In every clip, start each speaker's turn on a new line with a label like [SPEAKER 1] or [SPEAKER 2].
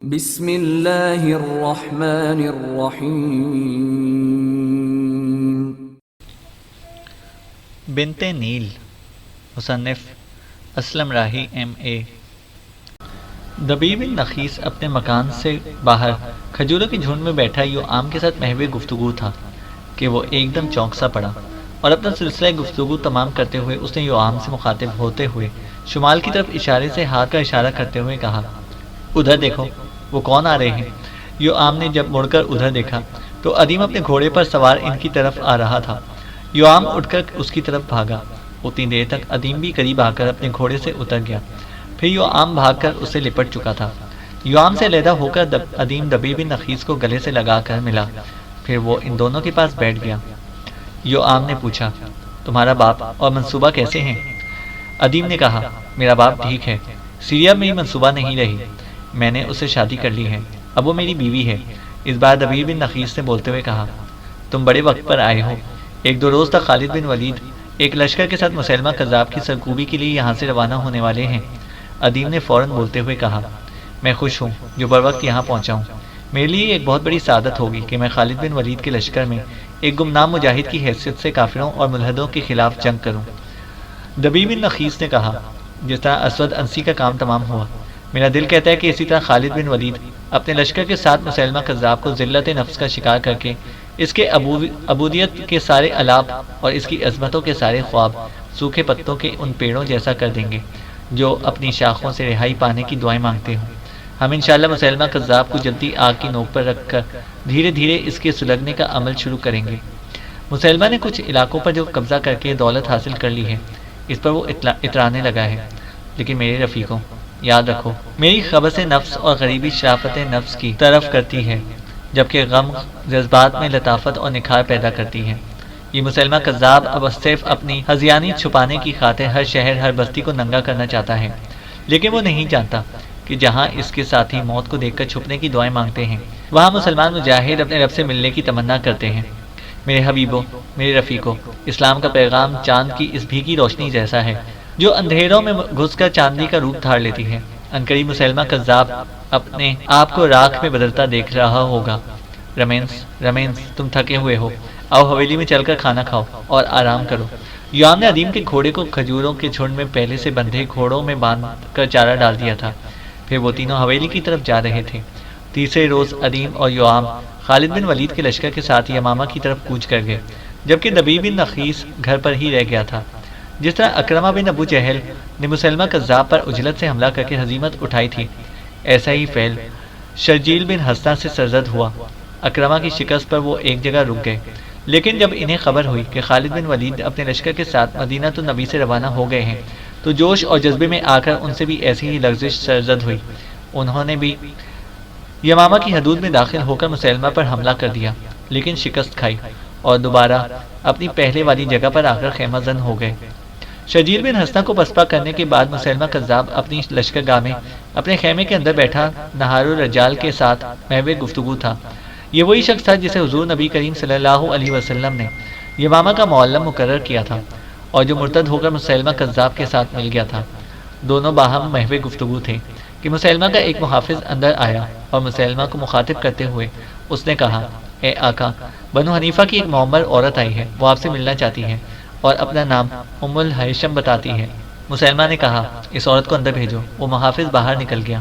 [SPEAKER 1] بسم اللہ الرحمن الرحیم۔
[SPEAKER 2] بنت نیل، مصنف اسلم راہی MA۔ دبیب بن نخیس اپنے مکان سے باہر کھجوروں کے جھنڈ میں بیٹھا یوآم کے ساتھ محو گفتگو تھا کہ وہ ایک دم چونک سا پڑا اور اپنا سلسلہ گفتگو تمام کرتے ہوئے اس نے یوآم سے مخاطب ہوتے ہوئے شمال کی طرف اشارے سے ہاتھ کا اشارہ کرتے ہوئے کہا، ادھر دیکھو، وہ کون آ رہے ہیں؟ یوآم نے جب مڑ کر ادھر دیکھا تو ادیم اپنے گھوڑے پر سوار ان کی طرف آ رہا تھا۔ یوآم اٹھ کر اس کی طرف بھاگا۔ اتنی دیر تک ادیم بھی قریب آ کر اپنے گھوڑے سے اتر گیا، پھر یوآم بھاگ کر اسے لپٹ چکا تھا۔ یوآم سے علیحدہ ہو کر ادیم دبیب بن نخیس کو گلے سے لگا کر ملا، پھر وہ ان دونوں کے پاس بیٹھ گیا۔ یوآم نے پوچھا، تمہارا باپ اور منصوبہ کیسے ہیں؟ ادیم نے کہا، میرا باپ ٹھیک ہے، سیریا میری منصوبہ نہیں رہی، میں نے اسے شادی کر لی ہے، اب وہ میری بیوی ہے۔ اس بار دبیب بن نخیس نے بولتے ہوئے کہا، تم بڑے وقت پر آئے ہو۔ ایک دو روز تک خالد بن ولید ایک لشکر کے ساتھ مسیلمہ کذاب کی سرکوبی کے لیے یہاں سے روانہ ہونے والے ہیں۔ ادیم نے فوراً بولتے ہوئے کہا، میں خوش ہوں جو بر وقت یہاں پہنچا ہوں۔ میرے لیے ایک بہت بڑی سعادت ہوگی کہ میں خالد بن ولید کے لشکر میں ایک گمنام مجاہد کی حیثیت سے کافروں اور ملحدوں کے خلاف جنگ کروں۔ دبیب بن نخیس نے کہا، جس طرح اسود انسی کا کام تمام ہوا، میرا دل کہتا ہے کہ اسی طرح خالد بن ولید اپنے لشکر کے ساتھ مسیلمہ کذاب کو ذلت نفس کا شکار کر کے اس کے عبودیت کے سارے الاپ اور اس کی عظمتوں کے سارے خواب سوکھے پتوں کے ان پیڑوں جیسا کر دیں گے جو اپنی شاخوں سے رہائی پانے کی دعائیں مانگتے ہوں۔ ہم انشاءاللہ مسیلمہ کذاب کو جلتی آگ کی نوک پر رکھ کر دھیرے دھیرے اس کے سلگنے کا عمل شروع کریں گے۔ مسیلمہ نے کچھ علاقوں پر جو قبضہ کر کے دولت حاصل کر لی ہے، اس پر وہ اترانے لگا ہے، لیکن میرے رفیقوں، یاد رکھو، میری خبث نفس اور غریبی شرافت نفس کی طرف کرتی ہے، جبکہ غم جذبات میں لطافت اور نکھار پیدا کرتی ہے۔ یہ مسلمہ کذاب اب صرف اپنی ہذیانی چھپانے کی خاطر ہر شہر ہر بستی کو ننگا کرنا چاہتا ہے، لیکن وہ نہیں جانتا کہ جہاں اس کے ساتھی موت کو دیکھ کر چھپنے کی دعائیں مانگتے ہیں، وہاں مسلمان مجاہد اپنے رب سے ملنے کی تمنا کرتے ہیں۔ میرے حبیبوں، میرے رفیقوں، اسلام کا پیغام چاند کی اس بھیگی روشنی جیسا ہے جو اندھیروں میں گھس کر چاندنی کا روپ دھار لیتی ہے۔ عنقریب مسلمہ کذاب اپنے آپ کو راکھ میں بدلتا دیکھ رہا ہوگا۔ رمینس، تم تھکے ہوئے ہو، آؤ حویلی میں چل کر کھانا کھاؤ اور آرام کرو۔ یوآم نے ادیم کے گھوڑے کو کھجوروں کے جھنڈ میں پہلے سے بندھے گھوڑوں میں باندھ کر چارہ ڈال دیا تھا، پھر وہ تینوں حویلی کی طرف جا رہے تھے۔ تیسرے روز ادیم اور یوآم خالد بن ولید کے لشکر کے ساتھ یمامہ کی طرف کوچ کر گئے، جبکہ دبیب بن نخیس گھر پر ہی رہ گیا تھا۔ جس طرح اکرمہ بن ابو جہل نے مسلمہ کذاب پر عجلت سے حملہ کر کے ہزیمت اٹھائی تھی، ایسا ہی فعل شرجیل بن حسنہ سے سرزد ہوا۔ اکرمہ کی شکست پر وہ ایک جگہ رک گئے، لیکن جب انہیں خبر ہوئی کہ خالد بن ولید اپنے لشکر کے ساتھ مدینہ النبی سے روانہ ہو گئے ہیں، تو جوش اور جذبے میں آ کر ان سے بھی ایسی ہی لغزش سرزد ہوئی۔ انہوں نے بھی یمامہ کی حدود میں داخل ہو کر مسلمہ پر حملہ کر دیا، لیکن شکست کھائی اور دوبارہ اپنی پہلے والی جگہ پر آ کر خیمہ زن ہو گئے۔ شرجیل بن حسنہ کو پسپا کرنے کے بعد مسلمہ کذاب اپنی لشکرگاہ میں اپنے خیمے کے اندر بیٹھا نہار الرجال کے ساتھ محو گفتگو تھا۔ یہ وہی شخص تھا جسے حضور نبی کریم صلی اللہ علیہ وسلم نے یمامہ کا معلم مقرر کیا تھا اور جو مرتد ہو کر مسلمہ کذاب کے ساتھ مل گیا تھا۔ دونوں باہم محو گفتگو تھے کہ مسلمہ کا ایک محافظ اندر آیا اور مسلمہ کو مخاطب کرتے ہوئے اس نے کہا، اے آقا، بنو حنیفہ کی ایک معمر عورت آئی ہے، وہ آپ سے ملنا چاہتی ہے اور اپنا نام ام الحیشم بتاتی ہے۔ مسلمہ نے کہا، اس عورت کو اندر بھیجو۔ وہ محافظ باہر نکل گیا۔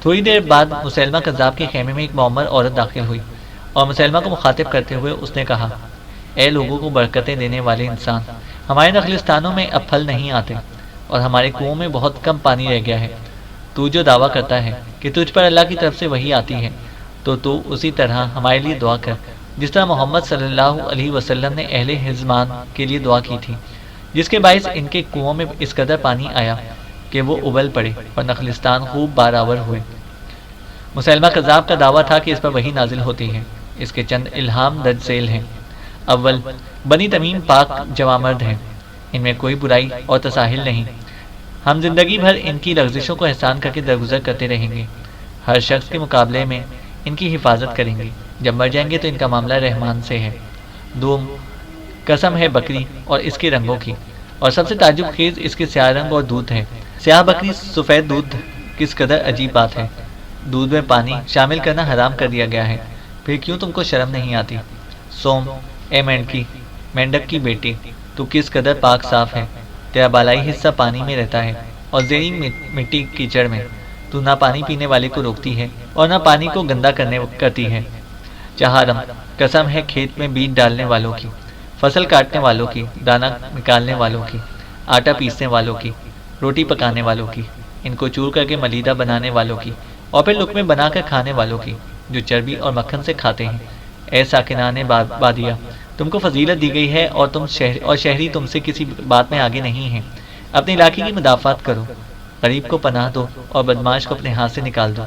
[SPEAKER 2] تھوڑی دیر بعد مسلمہ کذاب کے خیمے میں ایک معمر عورت داخل ہوئی اور مسلمہ کو مخاطب کرتے ہوئے اس نے کہا، اے لوگوں کو برکتیں دینے والے انسان، ہمارے نخلستانوں میں اب پھل نہیں آتے اور ہمارے کنووں میں بہت کم پانی رہ گیا ہے۔ تو جو دعویٰ کرتا ہے کہ تجھ پر اللہ کی طرف سے وحی آتی ہے، تو اسی طرح ہمارے لیے دعا کر، جس طرح محمد صلی اللہ علیہ وسلم نے اہل حزمان کے لیے دعا کی تھی، جس کے باعث ان کے کنووں میں اس قدر پانی آیا کہ وہ ابل پڑے اور نخلستان خوب بارآور ہوئے۔ مسلمہ کذاب کا دعویٰ تھا کہ اس پر وحی نازل ہوتی ہے۔ اس کے چند الہام درج ذیل ہیں۔ اول، بنی تمیم پاک جوامرد ہیں، ان میں کوئی برائی اور تساہل نہیں۔ ہم زندگی بھر ان کی لغزشوں کو احسان کر کے درگزر کرتے رہیں گے، ہر شخص کے مقابلے میں ان کی حفاظت کریں گے، جب مر جائیں گے تو ان کا معاملہ رحمان سے ہے۔ دوم، قسم ہے بکری اور اس کے رنگوں کی، اور سب سے تعجب خیز اس کے سیاہ رنگ اور دودھ ہے۔ سیاہ بکری سفید دودھ کس قدر عجیب بات ہے۔ دودھ میں پانی شامل کرنا حرام کر دیا گیا ہے، پھر کیوں تم کو شرم نہیں آتی؟ سوم، اے مینڈک کی بیٹی، تو کس قدر پاک صاف ہے، تیرا بالائی حصہ پانی میں رہتا ہے اور زیریں مٹی کیچڑ میں، تو نہ پانی پینے والے کو روکتی ہے اور نہ پانی کو گندا کرتی ہے۔ چہارم، قسم ہے کھیت میں بیج ڈالنے والوں کی، فصل کاٹنے والوں کی، دانا نکالنے والوں کی، آٹا پیسنے والوں کی، روٹی پکانے والوں کی، ان کو چور کر کے ملیدہ بنانے والوں کی، اور پھر لقمے بنا کر کھانے والوں کی، جو چربی اور مکھن سے کھاتے ہیں۔ اے ساکنان بادیہ، تم کو فضیلت دی گئی ہے اور شہری تم سے کسی بات میں آگے نہیں ہیں۔ اپنے علاقے کی مدافعت کرو، غریب کو پناہ دو اور بدماش کو اپنے ہاتھ سے نکال دو۔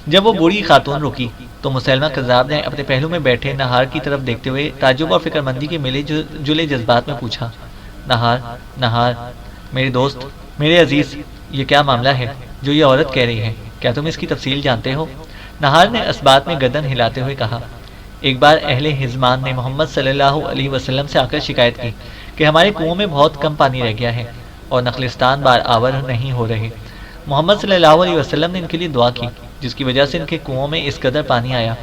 [SPEAKER 2] جب وہ بوڑھی خاتون رکی تو مسلمہ کذاب نے اپنے پہلو میں بیٹھے نہار کی طرف دیکھتے ہوئے تعجب اور فکر مندی کے ملے جلے جذبات میں پوچھا، نہار، میرے دوست، میرے عزیز، یہ کیا معاملہ ہے جو یہ عورت کہہ رہی ہے؟ کیا تم اس کی تفصیل جانتے ہو؟ نہار نے اسبات میں گردن ہلاتے ہوئے کہا، ایک بار اہل حزمان نے محمد صلی اللہ علیہ وسلم سے آ کر شکایت کی کہ ہمارے کنووں میں بہت کم پانی رہ گیا ہے اور نخلستان بار آور نہیں ہو رہے۔ محمد صلی اللہ علیہ وسلم نے ان کے لیے دعا کی، جس کی وجہ سے ان کے کنووں میں اس قدر پانی آیا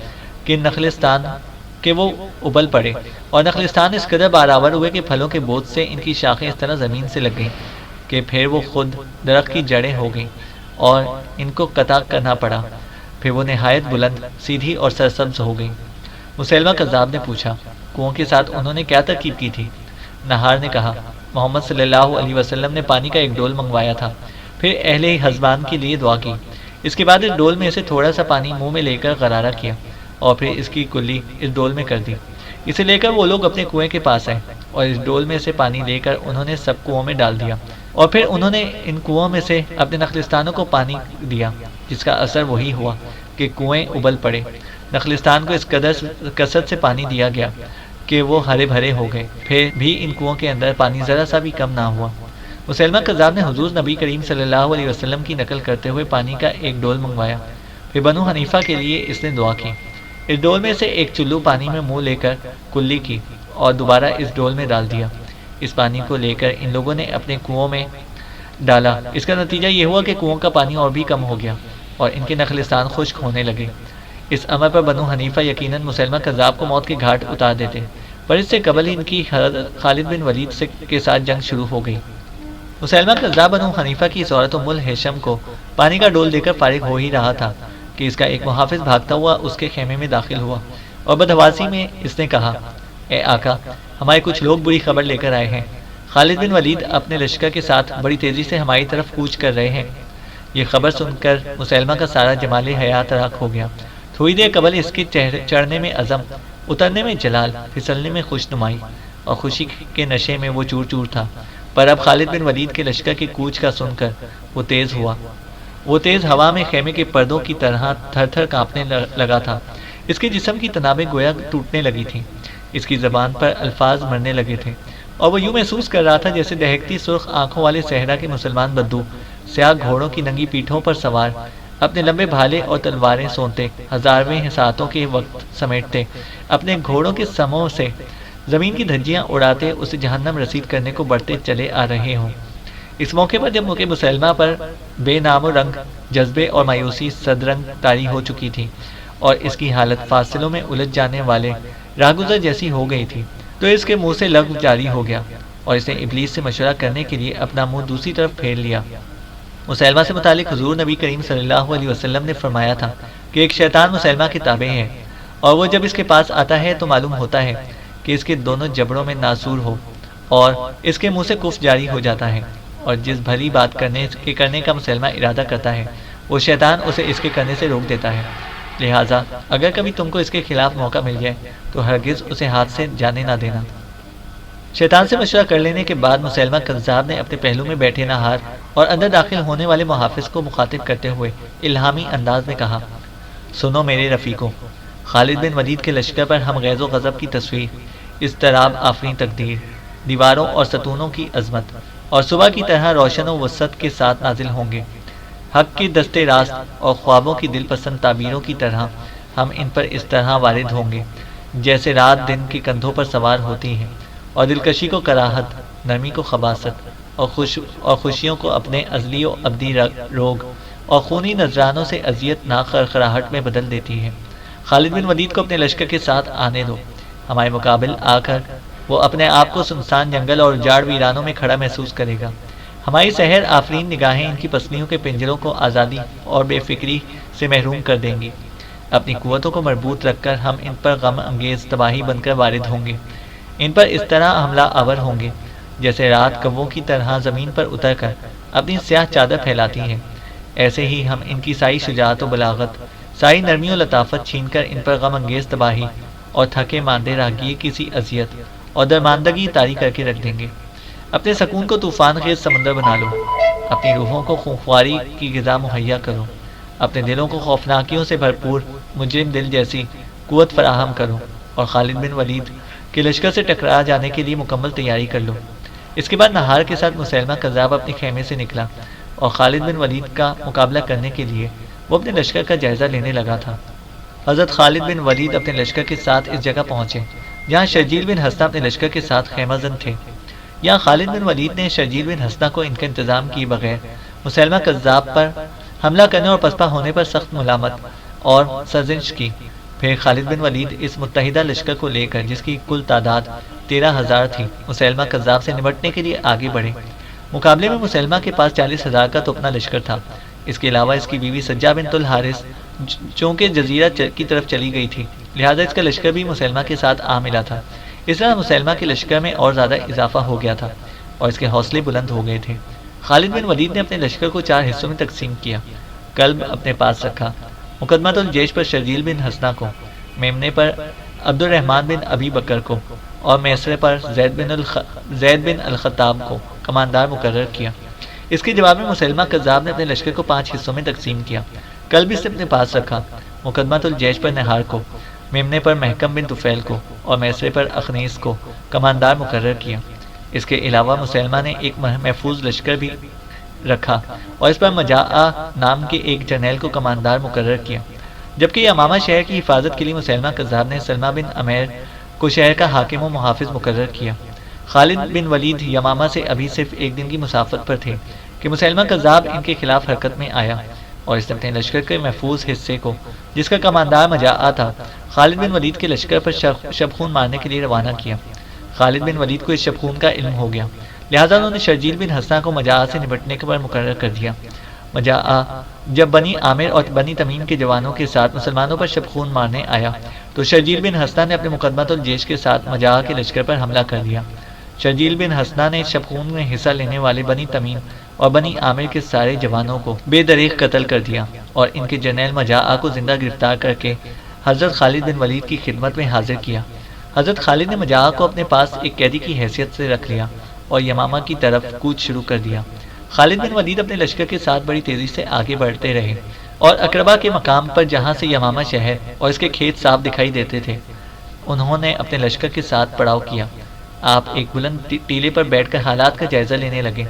[SPEAKER 2] کہ وہ ابل پڑے، اور نخلستان اس قدر بارآور ہوئے کہ پھلوں کے بوجھ سے ان کی شاخیں اس طرح زمین سے لگ گئیں کہ پھر وہ خود درخت کی جڑیں ہو گئیں اور ان کو قطع کرنا پڑا، پھر وہ نہایت بلند، سیدھی اور سرسبز ہو گئیں۔ مسلمہ کذاب نے پوچھا، کنووں کے ساتھ انہوں نے کیا ترکیب کی تھی؟ نہار نے کہا، محمد صلی اللہ علیہ وسلم نے پانی کا ایک ڈول منگوایا تھا، پھر اہل حزبان کے لیے دعا کی، اس کے بعد اس ڈول میں سے تھوڑا سا پانی منہ میں لے کر غرارہ کیا اور پھر اس کی کلی اس ڈول میں کر دی۔ اسے لے کر وہ لوگ اپنے کنویں کے پاس آئے اور اس ڈول میں سے پانی لے کر انہوں نے سب کنووں میں ڈال دیا، اور پھر انہوں نے ان کنووں میں سے اپنے نخلستانوں کو پانی دیا، جس کا اثر وہی ہوا کہ کنویں ابل پڑے۔ نخلستان کو اس قدر کثرت سے پانی دیا گیا کہ وہ ہرے بھرے ہو گئے، پھر بھی ان کنووں کے اندر پانی ذرا سا بھی کم نہ ہوا۔ مسلمہ کذاب نے حضور نبی کریم صلی اللہ علیہ وسلم کی نقل کرتے ہوئے پانی کا ایک ڈول منگوایا، پھر بنو حنیفہ کے لیے اس نے دعا کی، اس ڈول میں سے ایک چلو پانی میں منہ لے کر کلی کی اور دوبارہ اس ڈول میں ڈال دیا۔ اس پانی کو لے کر ان لوگوں نے اپنے کنووں میں ڈالا، اس کا نتیجہ یہ ہوا کہ کنووں کا پانی اور بھی کم ہو گیا اور ان کے نخلستان خشک ہونے لگے۔ اس امر پر بنو حنیفہ یقیناً مسلمہ کذاب کو موت کے گھاٹ اتار دیتے، پر اس سے قبل ان کی خالد بن ولید کے ساتھ جنگ شروع ہو گئی۔ مسلمہ کذاب بنو حنیفہ کی اس عورت ام الہیشم کو پانی کا ڈول دے کر فارغ ہو ہی رہا تھا کہ اس کا ایک محافظ بھاگتا ہوا اس کے خیمے میں داخل ہوا اور بدحواسی میں اس نے کہا، اے آقا، ہمارے کچھ لوگ بری خبر لے کر آئے ہیں، خالد بن ولید اپنے لشکر کے ساتھ بڑی تیزی سے ہماری طرف کوچ کر رہے ہیں۔ یہ خبر سن کر مسلمہ کا سارا جمال حیات راک ہو گیا۔ تھوڑی دیر قبل اس کے چڑھنے میں عزم، اترنے میں جلال، پھسلنے میں خوش نمائی اور خوشی کے نشے میں وہ چور چور تھا، پر اب خالد بن ولید کے لشکر کی کوچ کا سن کر وہ تیز ہوا۔ وہ تیز ہوا میں خیمے کے پردوں کی طرح تھر تھر کانپنے لگا تھا، اس کے جسم کی تنابیں گویا ٹوٹنے لگی تھیں، اس کی زبان پر الفاظ مرنے لگے تھے، اور وہ یوں محسوس کر رہا تھا جیسے دہکتی سرخ آنکھوں والے صحرا کے مسلمان بدو سیاہ گھوڑوں کی ننگی پیٹھوں پر سوار اپنے لمبے بھالے اور تلواریں سونتے، ہزارویں ساعتوں کے وقت سمیٹتے، اپنے گھوڑوں کے سموں سے زمین کی دھجیاں اڑاتے اسے جہنم رسید کرنے کو بڑھتے چلے آ رہے ہوں۔ اس موقع پر جب موقع مسلمہ پر بے نام و رنگ جذبے اور مایوسی صدرنگ طاری ہو چکی تھی اور اس کی حالت فاصلوں میں الجھ جانے والے راہگزر جیسی ہو گئی تھی، تو اس کے منہ سے لفظ جاری ہو گیا اور اس نے ابلیس سے مشورہ کرنے کے لیے اپنا منہ دوسری طرف پھیر لیا۔ مسلمہ سے متعلق حضور نبی کریم صلی اللہ علیہ وسلم نے فرمایا تھا کہ ایک شیطان مسلمہ کے تابع ہے، اور وہ جب اس کے پاس آتا ہے تو معلوم ہوتا ہے کہ اس کے دونوں جبڑوں میں ناسور ہو اور اس کے منہ سے کفر جاری ہو جاتا ہے، اور جس بھلی بات کرنے کا مسلمہ ارادہ کرتا ہے وہ شیطان اسے اس کے کرنے سے روک دیتا ہے۔ لہٰذا اگر کبھی تم کو اس کے خلاف موقع مل جائے تو ہرگز اسے ہاتھ سے جانے نہ دینا۔ شیطان سے مشورہ کر لینے کے بعد مسلمہ کذاب نے اپنے پہلو میں بیٹھے نہار اور اندر داخل ہونے والے محافظ کو مخاطب کرتے ہوئے الہامی انداز میں کہا، سنو میرے رفیقوں، خالد بن ولید کے لشکر پر ہم غیظ و غضب کی تصویر، اضطراب آفریں تقدیر، دیواروں اور ستونوں کی عظمت اور صبح کی طرح روشن و وسعت کے ساتھ نازل ہوں گے۔ حق کی دستے راست اور خوابوں کی دل پسند تعبیروں کی طرح ہم ان پر اس طرح وارد ہوں گے جیسے رات دن کے کندھوں پر سوار ہوتی ہیں، اور دلکشی کو کراہت، نرمی کو خباثت، اور خوشیوں کو اپنے ازلی و ابدی روگ اور خونی نذرانوں سے اذیت ناک خرخراہٹ میں بدل دیتی ہے۔ خالد بن ولید کو اپنے لشکر کے ساتھ آنے دو۔ ہمارے مقابل آ کر وہ اپنے آپ کو سنسان جنگل اور جاڑ ویرانوں میں کھڑا محسوس کرے گا۔ ہماری سحر آفرین نگاہیں ان کی پسلیوں کے پنجروں کو آزادی اور بے فکری سے محروم کر دیں گی۔ اپنی قوتوں کو مربوط رکھ کر ہم ان پر غم انگیز تباہی بن کر وارد ہوں گے۔ ان پر اس طرح حملہ آور ہوں گے جیسے رات کووں کی طرح زمین پر اتر کر اپنی سیاہ چادر پھیلاتی ہے۔ ایسے ہی ہم ان کی ساری شجاعت و بلاغت، ساری نرمی و لطافت چھین کر ان پر غم انگیز تباہی اور تھکے ماندے راہگیر کسی اذیت اور درماندگی طاری کر کے رکھ دیں گے۔ اپنے سکون کو طوفان خیز سمندر بنا لو، اپنی روحوں کو خونخواری کی غذا مہیا کرو، اپنے دلوں کو خوفناکیوں سے بھرپور مجرم دل جیسی قوت فراہم کرو اور خالد بن ولید کے لشکر سے ٹکرا جانے کے لیے مکمل تیاری کر لو۔ اس کے بعد نہار کے ساتھ مسیلمہ کذاب اپنے خیمے سے نکلا اور خالد بن ولید کا مقابلہ کرنے کے لیے وہ اپنے لشکر کا جائزہ لینے لگا تھا۔ حضرت خالد بن ولید اپنے لشکر کے ساتھ اس جگہ پہنچے جہاں شرجیل بن حسنہ اپنے لشکر کے ساتھ خیمہ زن تھے۔ یہاں خالد بن ولید نے شرجیل بن حسنہ کو ان کا انتظام کیے بغیر مسیلمہ کذاب پر حملہ کرنے اور پسپا ہونے پر سخت ملامت اور سرزنش کی۔ پھر خالد بن ولید اس متحدہ لشکر کو لے کر، جس کی کل تعداد 13,000 تھی، مسیلمہ کذاب سے نمٹنے کے لیے آگے بڑھے۔ مقابلے میں مسیلمہ کے پاس 40,000 کا تو اپنا لشکر تھا۔ اس کے علاوہ اس کی بیوی سجہ بنت الحارث چونکہ جزیرہ کی طرف چلی گئی تھی، لہذا اس کا لشکر بھی مسیلمہ کے ساتھ آ ملا تھا۔ اس طرح مسیلمہ کے لشکر میں اور زیادہ اضافہ ہو گیا تھا اور اس کے حوصلے بلند ہو گئے تھے۔ خالد بن ولید نے اپنے لشکر کو 4 حصوں میں تقسیم کیا۔ قلب اپنے پاس رکھا، مقدمۃ الجیش پر شرجیل بن حسنہ کو، میمنے پر عبد الرحمن بن ابی بکر کو اور میسرے پر زید بن الخطاب کو کماندار مقرر کیا۔ اس کے جواب میں مسیلمہ کذاب نے اپنے لشکر کو 5 حصوں میں تقسیم کیا۔ قلب اس نے اپنے پاس رکھا، مقدمۃ الجیش پر نہار کو، میمنے پر محکم بن طفیل کو اور میسرے پر اخنیس کو کماندار مقرر کیا۔ اس کے علاوہ مسیلمہ نے ایک محفوظ لشکر بھی رکھا اور اس پر مجاعہ نام کے ایک جرنیل کو کماندار مقرر کیا، جبکہ یمامہ شہر کی حفاظت کے لیے مسیلمہ کذاب نے سلمہ بن عمیر کو شہر کا حاکم و محافظ مقرر کیا۔ خالد بن ولید یمامہ سے ابھی صرف 1 دن کی مسافت پر تھے کہ مسیلمہ کذاب ان کے خلاف حرکت میں آیا اور اس نے اپنے لشکر کے محفوظ حصے کو، جس کا کماندار مجاعہ تھا، خالد بن ولید کے لشکر پر شبخون مارنے کے لیے روانہ کیا۔ خالد بن ولید کو اس شبخون کا علم ہو گیا، لہذا انہوں نے شرجیل بن حسنہ کو مجاعہ سے نمٹنے پر مقرر کر دیا۔ مجاعہ جب بنی عامر اور بنی تمیم کے جوانوں کے ساتھ مسلمانوں پر شبخون مارنے آیا تو شرجیل بن حسنہ نے اپنے مقدمۃ الجیش کے ساتھ مجاعہ کے لشکر پر حملہ کر دیا۔ شرجیل بن حسنہ نے شبخون میں حصہ لینے والے بنی تمیم اور بنی عامر کے سارے جوانوں کو بے دریغ قتل کر دیا اور ان کے جرنیل مجاعہ کو زندہ گرفتار کر کے حضرت خالد بن ولید کی خدمت میں حاضر کیا۔ حضرت خالد نے مجاعہ کو اپنے پاس ایک قیدی کی حیثیت سے رکھ لیا اور یمامہ کی طرف کوچ شروع کر دیا۔ خالد بن ولید اپنے لشکر کے ساتھ بڑی تیزی سے آگے بڑھتے رہے اور اقربہ کے مقام پر، جہاں سے یمامہ شہر اور اس کے کھیت صاف دکھائی دیتے تھے، انہوں نے اپنے لشکر کے ساتھ پڑاؤ کیا۔ آپ ایک بلند ٹیلے پر بیٹھ کر حالات کا جائزہ لینے لگے۔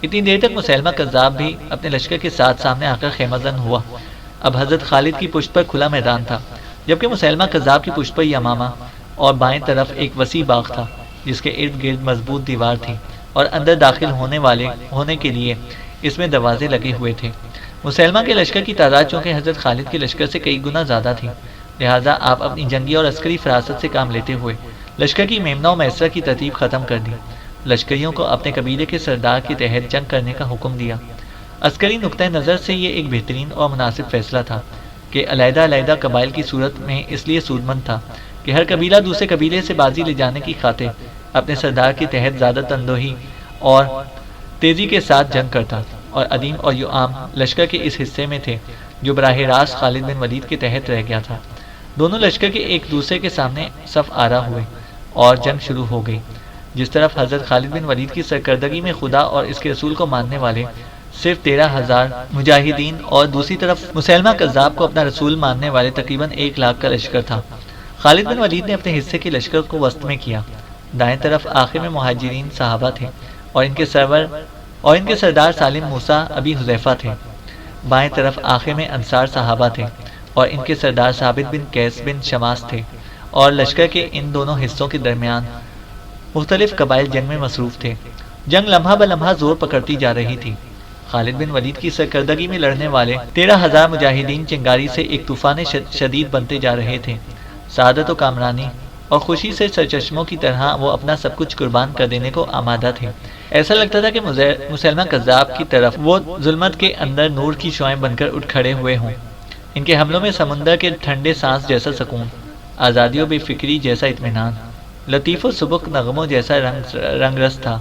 [SPEAKER 2] اتنی دیر تک مسیلمہ کذاب بھی اپنے لشکر کے ساتھ سامنے آ کر خیمہ زن ہوا۔ اب حضرت خالد کی پشت پر کھلا میدان تھا، جبکہ مسیلمہ کذاب کی پشت پر یمامہ اور بائیں طرف ایک وسیع باغ تھا جس کے ارد گرد مضبوط دیوار تھی اور اندر داخل ہونے کے لیے اس میں دروازے لگے ہوئے تھے۔ مسیلمہ کے لشکر کی تعداد چونکہ حضرت خالد کے لشکر سے کئی گنا زیادہ تھی، لہٰذا آپ اپنی جنگی اور عسکری فراست سے کام لیتے ہوئے لشکر کی میمنہ و میسرہ کی ترتیب ختم کر دی۔ لشکریوں کو اپنے قبیلے کے سردار کے تحت جنگ کرنے کا حکم دیا۔ عسکری نقطۂ نظر سے یہ ایک بہترین اور مناسب فیصلہ تھا کہ علیحدہ علیحدہ قبائل کی صورت میں اس لیے سودمند تھا کہ ہر قبیلہ دوسرے قبیلے سے بازی لے جانے کی خاطر اپنے سردار کے تحت زیادہ تندوہی اور تیزی کے ساتھ جنگ کرتا، اور عدیم اور یعام لشکر کے اس حصے میں تھے جو براہ راست خالد بن ولید کے تحت رہ گیا تھا۔ دونوں لشکر کے ایک دوسرے کے سامنے صف آرا ہوئے اور جنگ شروع ہو گئی۔ جس طرف حضرت خالد بن ولید کی سرکردگی میں خدا اور اس کے رسول کو ماننے والے صرف 13,000 مجاہدین اور دوسری طرف مسیلمہ کذاب کو اپنا رسول ماننے والے تقریباً 1 لاکھ کا لشکر تھا۔ خالد بن ولید نے اپنے حصے کے لشکر کو وسط میں کیا۔ دائیں طرف آخر میں مہاجرین صحابہ تھے اور ان کے سردار سالم موسیٰ ابی حذیفہ تھے۔ بائیں طرف آخر میں انصار صحابہ تھے اور ان کے سردار ثابت بن قیس بن شماس تھے، اور لشکر کے ان دونوں حصوں کے درمیان مختلف قبائل جنگ میں مصروف تھے۔ جنگ لمحہ بلمحہ زور پکڑتی جا رہی تھی۔ خالد بن ولید کی سرکردگی میں لڑنے والے 13,000 مجاہدین چنگاری سے ایک طوفان شدید بنتے جا رہے تھے۔ سعادت و کامرانی اور خوشی سے سرچشموں کی طرح وہ اپنا سب کچھ قربان کر دینے کو آمادہ تھے۔ ایسا لگتا تھا کہ مسلمہ کذاب کی طرف وہ ظلمت کے اندر نور کی شعاعیں بن کر اٹھ کھڑے ہوئے ہوں۔ ان کے حملوں میں سمندر کے ٹھنڈے سانس جیسا سکون، آزادی و بے فکری جیسا اطمینان، لطیف و سبک نغموں جیسا رنگ رس تھا۔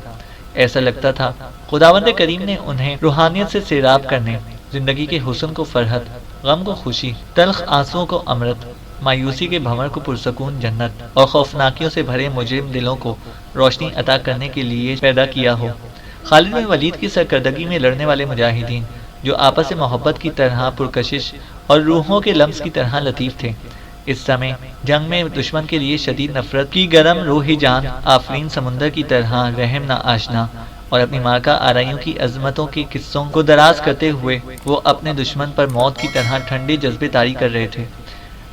[SPEAKER 2] ایسا لگتا تھا خداوند کریم نے انہیں روحانیت سے سیراب کرنے، زندگی کے حسن کو فرحت، غم کو خوشی، تلخ آنسوؤں کو امرت، مایوسی کے بھنور کو پرسکون جنت اور خوفناکیوں سے بھرے مجرم دلوں کو روشنی عطا کرنے کے لیے پیدا کیا ہو۔ خالد بن ولید کی سرکردگی میں لڑنے والے مجاہدین جو آپس محبت کی طرح پرکشش اور روحوں کے لمس کی طرح لطیف تھے، اس سمے جنگ میں دشمن کے لیے شدید نفرت کی گرم روحی جان آفرین سمندر کی طرح رحم نہ آشنا، اور اپنی مارکہ آرائیوں کی عظمتوں کے قصوں کو دراز کرتے ہوئے وہ اپنے دشمن پر موت کی طرح ٹھنڈے جذبے طاری کر رہے تھے۔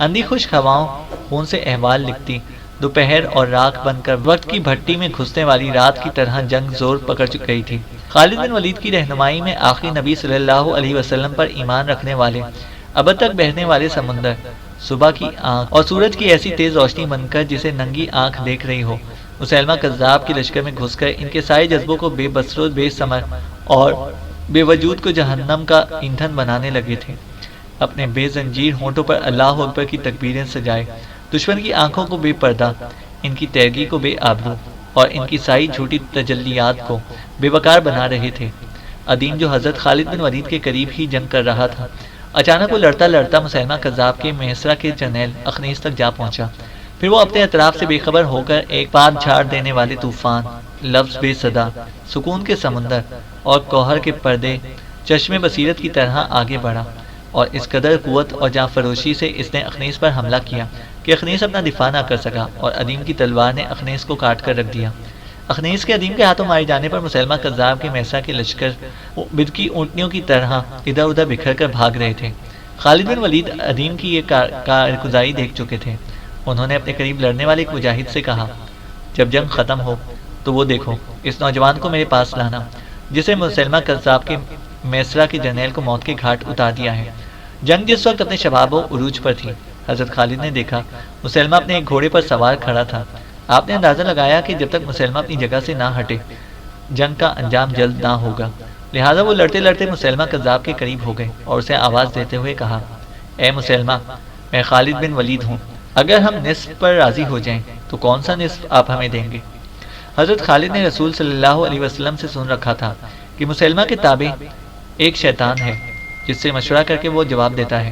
[SPEAKER 2] اندھی خشک ہواؤں خون سے احوال لکھتی، دوپہر اور راکھ بن کر وقت کی بھٹی میں گھسنے والی رات کی طرح جنگ زور پکڑ گئی تھی۔ خالد بن ولید کی رہنمائی میں آخری نبی صلی اللہ علیہ وسلم پر ایمان رکھنے والے، ابد تک بہنے والے سمندر، صبح کی آنکھ اور سورج کی ایسی تیز روشنی بن کر جسے ننگی آنکھ دیکھ رہی ہو، مسلمہ کذاب کے لشکر میں گھس کر ان کے سارے جذبوں کو بے بصر و بے ثمر اور بے وجود کو جہنم کا ایندھن بنانے لگے تھے۔ اپنے بے زنجیر ہونٹوں پر اللہ اکبر کی تکبیریں سجائے، دشمن کی آنکھوں کو بے پردہ، ان کی تیرگی کو بے آبرو اور ان کی ساری جھوٹی تجلیات کو بے وقار بنا رہے تھے۔ عدیم جو حضرت خالد بن ولید کے قریب ہی جنگ کر رہا تھا، اچانک وہ لڑتا لڑتا مسلمہ کذاب کے میسرہ کے جرنیل اخنیس تک جا پہنچا۔ پھر وہ اپنے اطراف سے بے خبر ہو کر ایک پات جھاڑ دینے والے طوفان، لفظ بے صدا، سکون کے سمندر اور کوہر کے پردے، چشم بصیرت کی طرح آگے بڑھا، اور اس قدر قوت اور جاں فروشی سے اس نے اخنیس پر حملہ کیا کہ اخنیس اپنا دفاع نہ کر سکا اور عدیم کی تلوار نے اخنیس کو کاٹ کر رکھ دیا۔ اخنیس کے عدیم کے ہاتھوں مارے جانے پر مسلمہ کذاب کے میسرہ کے لشکر بدکی اونٹنیوں کی طرح ادھر ادھر بکھر کر بھاگ رہے تھے۔ خالد بن ولید عدیم کی یہ کارگزاری دیکھ چکے تھے۔ انہوں نے اپنے قریب لڑنے والے ایک مجاہد سے کہا، جب جنگ ختم ہو تو وہ دیکھو، اس نوجوان کو میرے پاس لانا جسے مسلمہ کذاب کے میسرہ کے جرنیل کو موت کے گھاٹ اتار دیا ہے۔ جنگ جس وقت اپنے شباب و عروج پر تھی، حضرت خالد نے دیکھا مسلمہ اپنے ایک گھوڑے پر سوار کھڑا تھا۔ آپ نے اندازہ لگایا کہ جب تک مسلمہ اپنی جگہ سے نہ ہٹے جنگ کا انجام جلد نہ ہوگا، لہذا وہ لڑتے لڑتے مسلمہ کذاب کے قریب ہو گئے اور اسے آواز دیتے ہوئے کہا، اے مسلمہ، میں خالد بن ولید ہوں، اگر ہم نصف پر راضی ہو جائیں تو کون سا نصف آپ ہمیں دیں گے؟ حضرت خالد نے رسول صلی اللہ علیہ وسلم سے سن رکھا تھا کہ مسلمہ کے تابع ایک شیطان ہے جس سے مشورہ کر کے وہ جواب دیتا ہے۔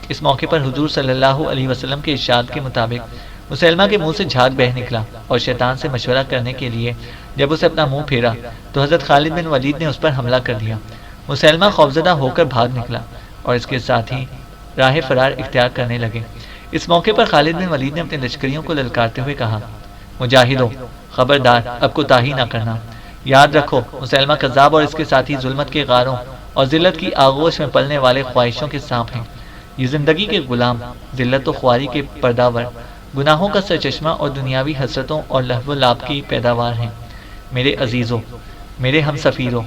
[SPEAKER 2] اس موقع پر حضور صلی اللہ علیہ وسلم کے ارشاد کے مطابق مسلمہ کے منہ سے جھاگ بہہ نکلا، اور شیطان سے مشورہ کرنے کے لیے جب اسے اپنا منہ پھیرا تو حضرت خالد بن ولید نے اس پر حملہ کر دیا۔ مسلمہ خوفزدہ ہو کر بھاگ نکلا اور اس کے ساتھ ہی راہ فرار اختیار کرنے لگے۔ اس موقع پر خالد بن ولید نے اپنے لشکریوں کو للکارتے ہوئے کہا، مجاہدوں، خبردار، اب کوتاہی نہ کرنا۔ یاد رکھو، مسلمہ کذاب اور اس کے ساتھی ظلمت کے غاروں اور ذلت کی آغوش میں پلنے والے خواہشوں کے سانپ ہیں۔ یہ زندگی کے غلام، ذلت و خواری کے پرداور، گناہوں کا سرچشمہ اور دنیاوی حسرتوں اور لہو و لعب کی پیداوار ہیں۔ میرے عزیزوں، میرے ہم سفیروں،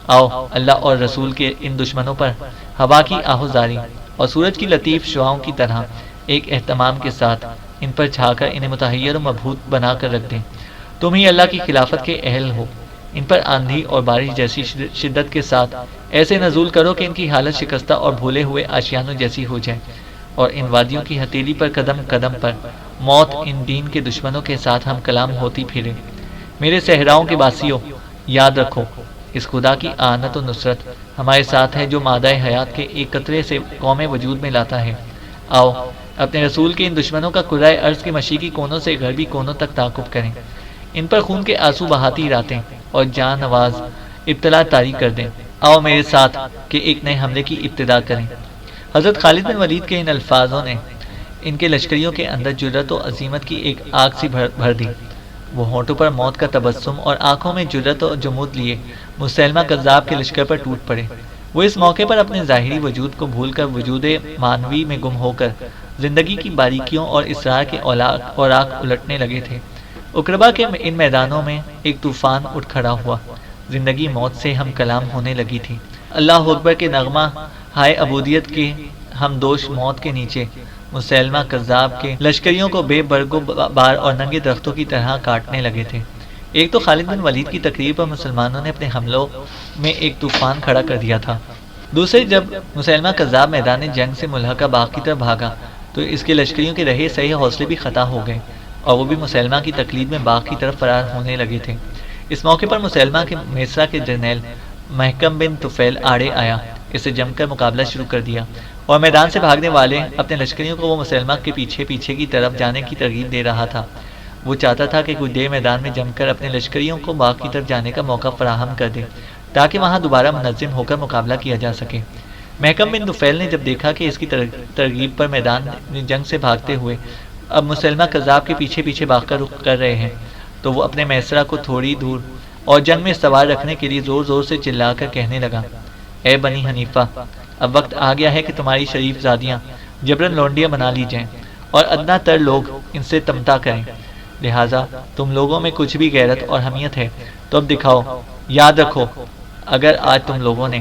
[SPEAKER 2] آؤ اللہ اور رسول کے ان دشمنوں پر ہوا کی آہوزاری اور سورج کی لطیف شعاؤں کی طرح ایک اہتمام کے ساتھ ان پر چھا کر انہیں متحیر و مبہوت بنا کر رکھ دیں۔ تم ہی اللہ کی خلافت کے اہل ہو۔ ان پر آندھی اور بارش جیسی شدت کے ساتھ ایسے نزول کرو کہ ان کی حالت شکستہ اور بھولے ہوئے آشیانوں جیسی ہو جائے، اور ان وادیوں کی ہتھیلی پر قدم قدم پر موت ان دین کے دشمنوں کے ساتھ ہم کلام ہوتی پھرے۔ میرے صحراؤں کے باسیوں، یاد رکھو، اس خدا کی اعانت و نصرت ہمارے ساتھ ہے جو مادہ حیات کے ایک قطرے سے قوم وجود میں لاتا ہے۔ آؤ اپنے رسول کے ان دشمنوں کا کرۂ ارض کے مشرقی کونوں سے غربی کونوں تک تعاقب کریں، ان پر خون کے آنسو بہاتی راتیں اور جان نواز ابتلا طاری کر دیں۔ آؤ میرے ساتھ کہ ایک نئے حملے کی ابتدا کریں۔ حضرت خالد بن ولید کے ان الفاظوں نے ان کے لشکریوں کے اندر جرأت و عزیمت کی ایک آگ سی بھر دی۔ وہ ہونٹوں پر موت کا تبسم اور آنکھوں میں جرأت و جمود لیے مسلمہ کذاب کے لشکر پر ٹوٹ پڑے۔ وہ اس موقع پر اپنے ظاہری وجود کو بھول کر وجود مانوی میں گم ہو کر زندگی کی باریکیوں اور اسرار کے اوراق الٹنے لگے تھے۔ اقربا کے ان میدانوں میں ایک طوفان اٹھ کھڑا ہوا، زندگی موت سے ہم کلام ہونے لگی تھی۔ اللہ اکبر کے نغمہ ہائے عبودیت کی ہم دوش موت کے نیچے مسلمہ کذاب کے لشکریوں کو بے برگ و بار اور ننگے درختوں کی طرح کاٹنے لگے تھے۔ ایک تو خالد بن ولید کی تقریر پر مسلمانوں نے اپنے حملوں میں ایک طوفان کھڑا کر دیا تھا۔ دوسرے جب مسلمہ کذاب میدان جنگ سے ملحقہ باغ کی طرف بھاگا تو اس کے لشکریوں کے رہے صحیح حوصلے بھی خطا ہو گئے اور وہ بھی مسلمہ کی تقلید میں باغ کی طرف فرار ہونے لگے تھے۔ اس موقع پر مسلمہ کے میسرا کے جرنیل محکم بن طفیل آڑے آیا، اسے جم کر مقابلہ شروع کر دیا اور میدان سے بھاگنے والے اپنے لشکریوں کو وہ مسلمہ کے پیچھے کی طرف جانے کی ترغیب دے رہا تھا۔ وہ چاہتا تھا کہ کچھ دیر میدان میں جم کر اپنے لشکریوں کو باغ کی طرف جانے کا موقع فراہم کر دے تاکہ وہاں دوبارہ منظم ہو کر مقابلہ کیا جا سکے۔ محکم بن طفیل نے جب دیکھا کہ اس کی ترغیب پر میدان جنگ سے بھاگتے ہوئے اب مسلمہ کذاب کے پیچھے باغ کا رخ کر رہے ہیں تو وہ اپنے میسرا کو تھوڑی دور اور جنگ میں سوار رکھنے کے لیے زور سے چلا کر کہنے لگا، اے بنی حنیفہ، اب وقت آ گیا ہے کہ تمہاری شریف زادیاں جبرن لونڈیاں بنا لی جائیں اور ادنا تر لوگ ان سے تمتا کریں، لہٰذا تم لوگوں میں کچھ بھی غیرت اور حمیت ہے تو اب دکھاؤ۔ یاد رکھو اگر آج تم لوگوں نے